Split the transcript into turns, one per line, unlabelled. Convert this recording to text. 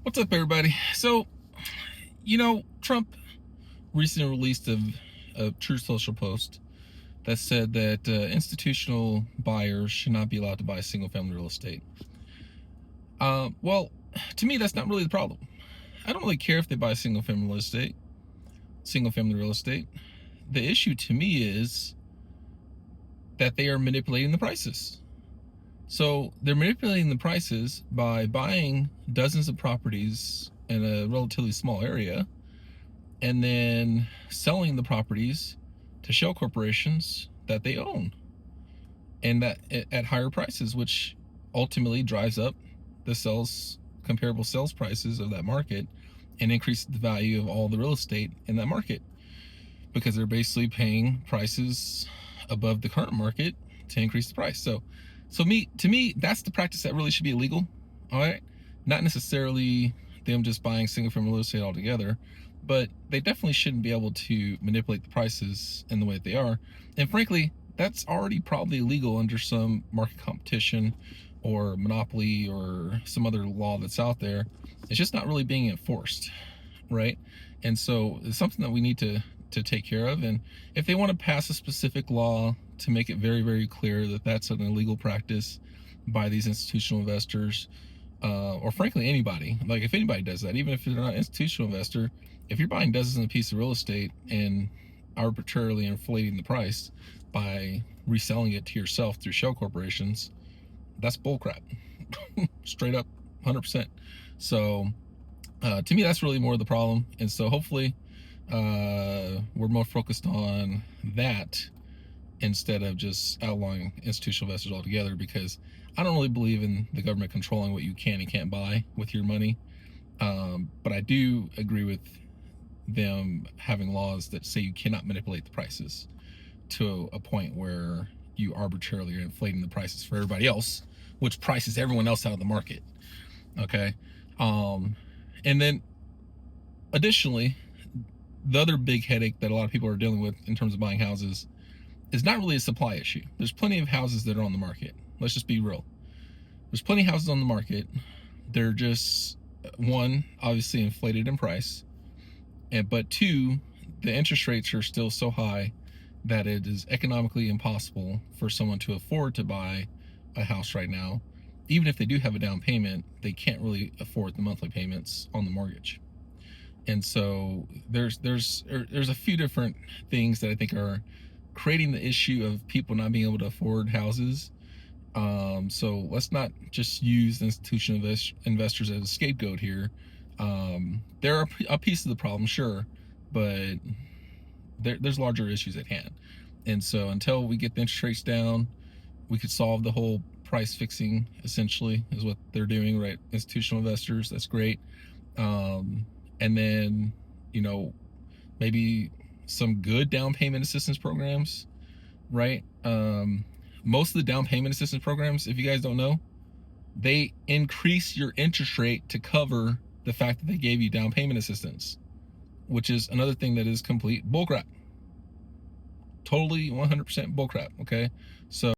What's up, everybody? So, Trump recently released a True Social post that said that institutional buyers should not be allowed to buy single family real estate. Well, to me, that's not really the problem. I don't really care if they buy single family real estate. The issue to me is that they are manipulating the prices. So they're manipulating the prices by buying dozens of properties in a relatively small area and then selling the properties to shell corporations that they own, and that at higher prices, which ultimately drives up the comparable sales prices of that market and increases the value of all the real estate in that market, because they're basically paying prices above the current market to increase the price. To me, that's the practice that really should be illegal. All right, not necessarily them just buying single family real estate altogether, but they definitely shouldn't be able to manipulate the prices in the way that they are. And frankly, that's already probably illegal under some market competition or monopoly or some other law that's out there. It's just not really being enforced, right? And so it's something that we need to take care of. And if they want to pass a specific law to make it very, very clear that that's an illegal practice by these institutional investors, or frankly anybody, like if anybody does that, even if they're not an institutional investor, if you're buying dozens of pieces of real estate and arbitrarily inflating the price by reselling it to yourself through shell corporations, that's bullcrap. Straight up, 100%. So to me, that's really more the problem. And so hopefully we're more focused on that instead of just outlawing institutional investors altogether, because I don't really believe in the government controlling what you can and can't buy with your money. But I do agree with them having laws that say you cannot manipulate the prices to a point where you arbitrarily are inflating the prices for everybody else, which prices everyone else out of the market. Okay. And then additionally, the other big headache that a lot of people are dealing with in terms of buying houses is not really a supply issue. There's plenty of houses that are on the market. Let's just be real. There's plenty of houses on the market. They're just, one, obviously inflated in price, but two, the interest rates are still so high that it is economically impossible for someone to afford to buy a house right now. Even if they do have a down payment, they can't really afford the monthly payments on the mortgage. And so there's a few different things that I think are creating the issue of people not being able to afford houses. So let's not just use institutional investors as a scapegoat here. They're a piece of the problem, sure, but there's larger issues at hand. And so until we get the interest rates down, we could solve the whole price fixing, essentially, is what they're doing, right? Institutional investors, that's great. And then, maybe some good down payment assistance programs, right? Most of the down payment assistance programs, if you guys don't know, they increase your interest rate to cover the fact that they gave you down payment assistance, which is another thing that is complete bullcrap. Totally 100% bullcrap, okay? So